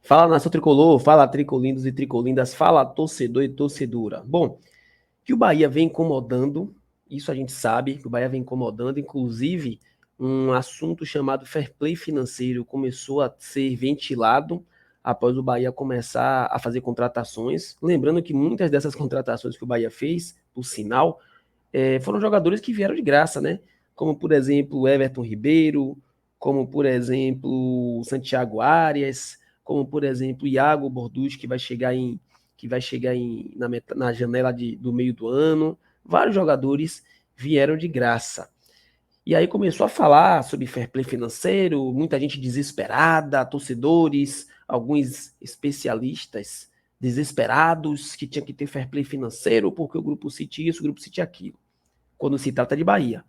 Fala nação tricolor, fala tricolindos e tricolindas, fala torcedor e torcedora. Bom, que o Bahia vem incomodando, isso a gente sabe, que o Bahia vem incomodando, inclusive um assunto chamado fair play financeiro começou a ser ventilado após o Bahia começar a fazer contratações. Lembrando que muitas dessas contratações que o Bahia fez, por sinal, foram jogadores que vieram de graça, né? Como, por exemplo, Everton Ribeiro, como, por exemplo, Santiago Arias, como, por exemplo, Iago Borducci, que vai chegar na janela do meio do ano. Vários jogadores vieram de graça. E aí começou a falar sobre fair play financeiro, muita gente desesperada, torcedores, alguns especialistas desesperados que tinha que ter fair play financeiro porque o Grupo City isso, o Grupo City aquilo, quando se trata de Bahia.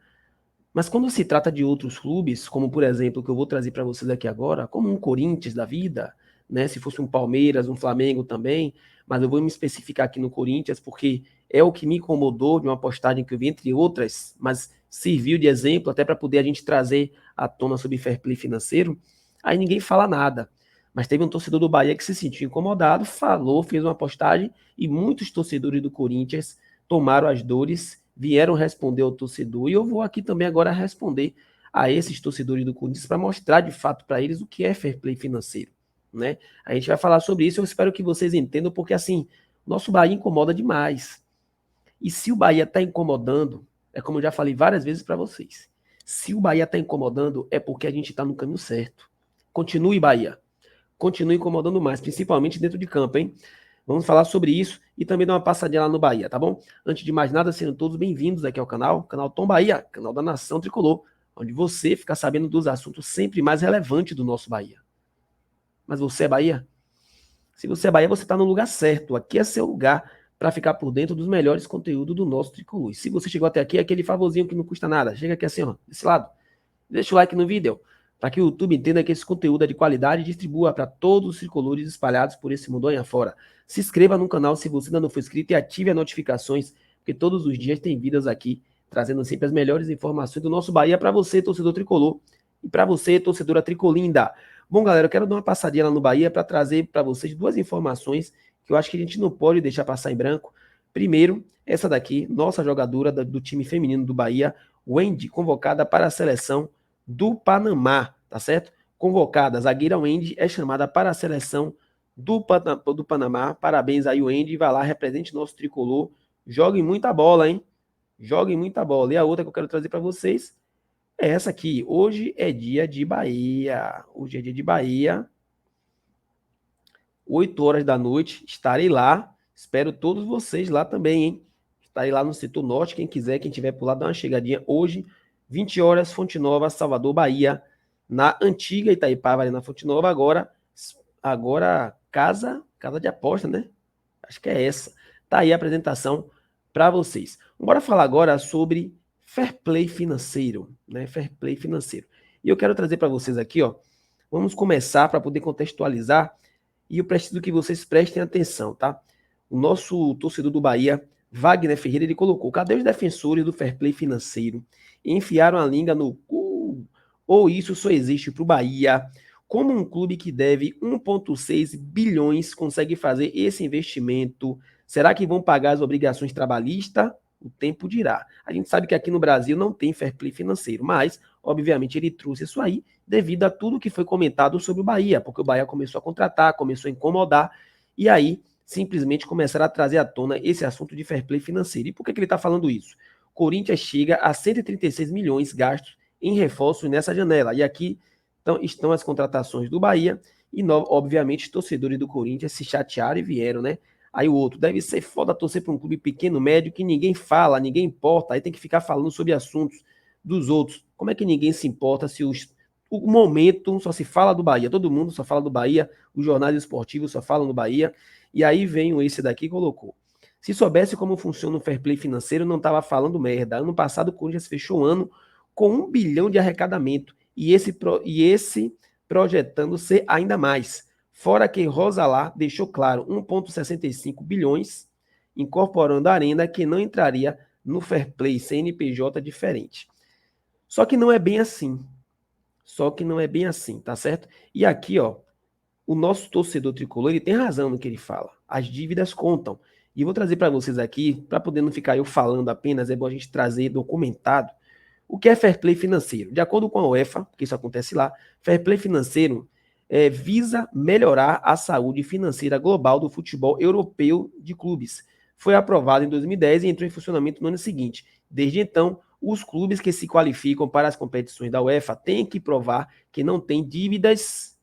Mas quando se trata de outros clubes, como por exemplo, o que eu vou trazer para vocês aqui agora, como um Corinthians da vida, né? Se fosse um Palmeiras, um Flamengo também, mas eu vou me especificar aqui no Corinthians porque é o que me incomodou de uma postagem que eu vi, entre outras, mas serviu de exemplo até para poder a gente trazer à tona sobre fair play financeiro. Aí ninguém fala nada. Mas teve um torcedor do Bahia que se sentiu incomodado, falou, fez uma postagem e muitos torcedores do Corinthians tomaram as dores, vieram responder ao torcedor, e eu vou aqui também agora responder a esses torcedores do Corinthians para mostrar de fato para eles o que é fair play financeiro, né? A gente vai falar sobre isso, eu espero que vocês entendam, porque assim, nosso Bahia incomoda demais. E se o Bahia está incomodando, é como eu já falei várias vezes para vocês, se o Bahia está incomodando, é porque a gente está no caminho certo. Continue, Bahia. Continue incomodando mais, principalmente dentro de campo, hein? Vamos falar sobre isso e também dar uma passadinha lá no Bahia, tá bom? Antes de mais nada, sejam todos bem-vindos aqui ao canal Tom Bahia, canal da Nação Tricolor, onde você fica sabendo dos assuntos sempre mais relevantes do nosso Bahia. Mas você é Bahia? Se você é Bahia, você está no lugar certo. Aqui é seu lugar para ficar por dentro dos melhores conteúdos do nosso Tricolor. E se você chegou até aqui, é aquele favorzinho que não custa nada. Chega aqui assim, ó, desse lado. Deixa o like no vídeo, para que o YouTube entenda que esse conteúdo é de qualidade e distribua para todos os tricolores espalhados por esse mundo afora. Se inscreva no canal se você ainda não for inscrito e ative as notificações, porque todos os dias tem vídeos aqui, trazendo sempre as melhores informações do nosso Bahia para você, torcedor tricolor, e para você, torcedora tricolinda. Bom, galera, eu quero dar uma passadinha lá no Bahia para trazer para vocês duas informações que eu acho que a gente não pode deixar passar em branco. Primeiro, essa daqui, nossa jogadora do time feminino do Bahia, Wendy, convocada para a seleção do Panamá, tá certo? Convocada, a zagueira Wendy é chamada para a seleção do Panamá. Parabéns aí, Wendy. Vai lá, represente nosso tricolor. Jogue muita bola, hein? Jogue muita bola. E a outra que eu quero trazer para vocês é essa aqui. Hoje é dia de Bahia. Hoje é dia de Bahia. 8 horas da noite. Estarei lá. Espero todos vocês lá também, hein? Estarei lá no setor norte. Quem quiser, quem tiver por lá, dá uma chegadinha. Hoje, 20 horas, Fonte Nova, Salvador, Bahia. Na antiga Itaipava, ali na Fonte Nova. Agora casa de aposta, né? Acho que é essa. Tá aí a apresentação para vocês. Bora falar agora sobre fair play financeiro, né? Fair play financeiro. E eu quero trazer para vocês aqui, ó. Vamos começar para poder contextualizar e eu preciso que vocês prestem atenção, tá? O nosso torcedor do Bahia, Wagner Ferreira, ele colocou: cadê os defensores do fair play financeiro? Enfiaram a língua no cu. Ou isso só existe para o Bahia? Como um clube que deve 1,6 bilhões consegue fazer esse investimento? Será que vão pagar as obrigações trabalhistas? O tempo dirá. A gente sabe que aqui no Brasil não tem fair play financeiro, mas, obviamente, ele trouxe isso aí devido a tudo que foi comentado sobre o Bahia, porque o Bahia começou a contratar, começou a incomodar, e aí simplesmente começaram a trazer à tona esse assunto de fair play financeiro. E por que ele está falando isso? Corinthians chega a 136 milhões gastos em reforços nessa janela. E aqui estão as contratações do Bahia e, obviamente, os torcedores do Corinthians se chatearam e vieram, né? Aí o outro, deve ser foda torcer para um clube pequeno, médio, que ninguém fala, ninguém importa, aí tem que ficar falando sobre assuntos dos outros. Como é que ninguém se importa se o momento só se fala do Bahia, todo mundo só fala do Bahia, os jornais esportivos só falam do Bahia, e aí vem esse daqui e colocou: se soubesse como funciona o fair play financeiro, não estava falando merda. Ano passado o Corinthians fechou o ano com 1 bilhão de arrecadamento, e esse projetando ser ainda mais. Fora que Rosalá deixou claro 1,65 bilhões, incorporando a Arena, que não entraria no fair play CNPJ diferente. Só que não é bem assim. Tá certo? E aqui, ó, o nosso torcedor tricolor, ele tem razão no que ele fala. As dívidas contam. E eu vou trazer para vocês aqui, para poder não ficar eu falando apenas, é bom a gente trazer documentado o que é fair play financeiro. De acordo com a UEFA, porque isso acontece lá, fair play financeiro visa melhorar a saúde financeira global do futebol europeu de clubes. Foi aprovado em 2010 e entrou em funcionamento no ano seguinte. Desde então, os clubes que se qualificam para as competições da UEFA têm que provar que não têm dívidas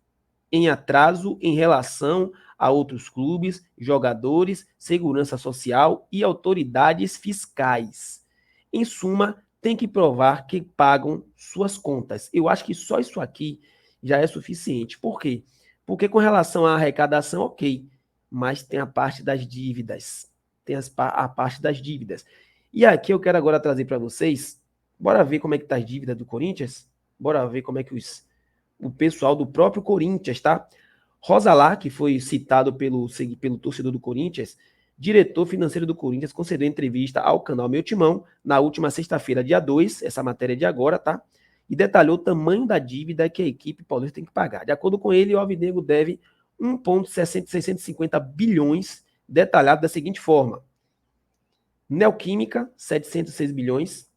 em atraso em relação a outros clubes, jogadores, segurança social e autoridades fiscais. Em suma, tem que provar que pagam suas contas. Eu acho que só isso aqui já é suficiente. Por quê? Porque com relação à arrecadação, ok, mas tem a parte das dívidas. Tem a parte das dívidas. E aqui eu quero agora trazer para vocês, bora ver como é que tá as dívidas do Corinthians? Bora ver como é que o pessoal do próprio Corinthians, tá? Rosalá, que foi citado pelo torcedor do Corinthians, diretor financeiro do Corinthians, concedeu entrevista ao canal Meu Timão na última sexta-feira, dia 2, essa matéria é de agora, tá? E detalhou o tamanho da dívida que a equipe paulista tem que pagar. De acordo com ele, o Alvinegro deve 1,650 bilhões, detalhado da seguinte forma: Neoquímica, 706 bilhões,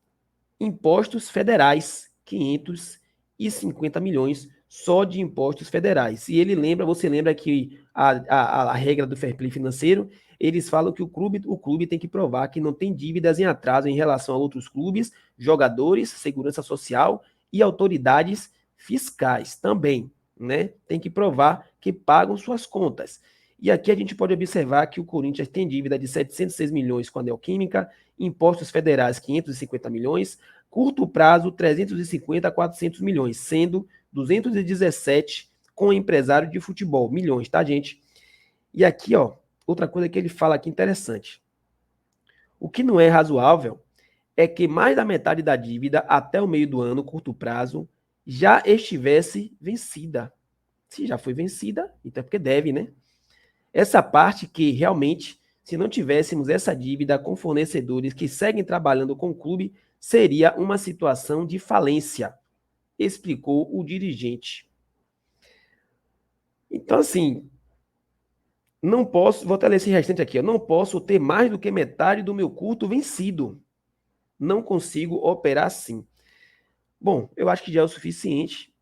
impostos federais, 550 milhões só de impostos federais. E ele lembra, você lembra que a regra do fair play financeiro, eles falam que o clube tem que provar que não tem dívidas em atraso em relação a outros clubes, jogadores, segurança social e autoridades fiscais também, né? Tem que provar que pagam suas contas. E aqui a gente pode observar que o Corinthians tem dívida de 706 milhões com a Neoquímica, impostos federais 550 milhões, curto prazo 350 a 400 milhões, sendo 217 com empresário de futebol, milhões, tá, gente? E aqui, ó, outra coisa que ele fala aqui interessante. O que não é razoável é que mais da metade da dívida até o meio do ano, curto prazo, já estivesse vencida. Se já foi vencida, então é porque deve, né? Essa parte que realmente, se não tivéssemos essa dívida com fornecedores que seguem trabalhando com o clube, seria uma situação de falência, explicou o dirigente. Então, assim, não posso, vou até ler esse restante aqui, não posso ter mais do que metade do meu curto vencido. Não consigo operar assim. Bom, eu acho que já é o suficiente.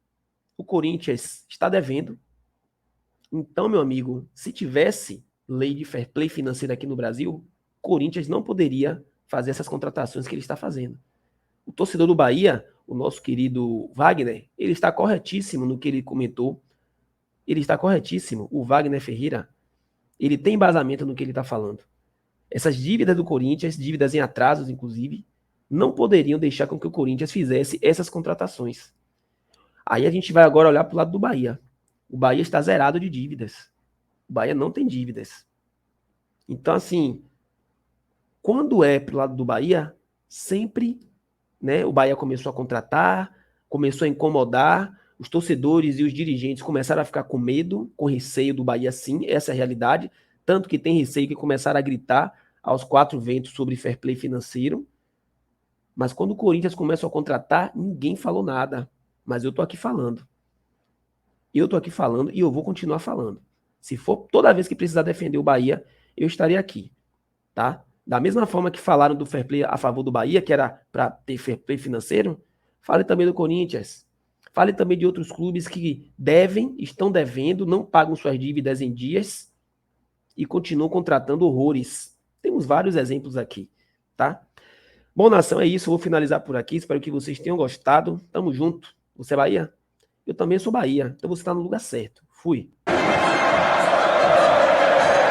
O Corinthians está devendo. Então, meu amigo, se tivesse lei de fair play financeira aqui no Brasil, o Corinthians não poderia fazer essas contratações que ele está fazendo. O torcedor do Bahia, o nosso querido Wagner, ele está corretíssimo no que ele comentou. Ele está corretíssimo. O Wagner Ferreira, ele tem embasamento no que ele está falando. Essas dívidas do Corinthians, dívidas em atrasos, inclusive, não poderiam deixar com que o Corinthians fizesse essas contratações. Aí a gente vai agora olhar para o lado do Bahia. O Bahia está zerado de dívidas. O Bahia não tem dívidas. Então, assim, quando é para o lado do Bahia, sempre, né, o Bahia começou a contratar, começou a incomodar, os torcedores e os dirigentes começaram a ficar com medo, com receio do Bahia, sim, essa é a realidade, tanto que tem receio que começaram a gritar aos quatro ventos sobre fair play financeiro, mas quando o Corinthians começou a contratar, ninguém falou nada, mas eu tô aqui falando. Eu tô aqui falando e eu vou continuar falando. Se for toda vez que precisar defender o Bahia, eu estarei aqui, tá? Da mesma forma que falaram do fair play a favor do Bahia, que era para ter fair play financeiro, fale também do Corinthians. Fale também de outros clubes que devem, estão devendo, não pagam suas dívidas em dias e continuam contratando horrores. Temos vários exemplos aqui, tá? Bom, nação, é isso. Eu vou finalizar por aqui. Espero que vocês tenham gostado. Tamo junto. Você é Bahia? Eu também sou Bahia. Então você está no lugar certo. Fui.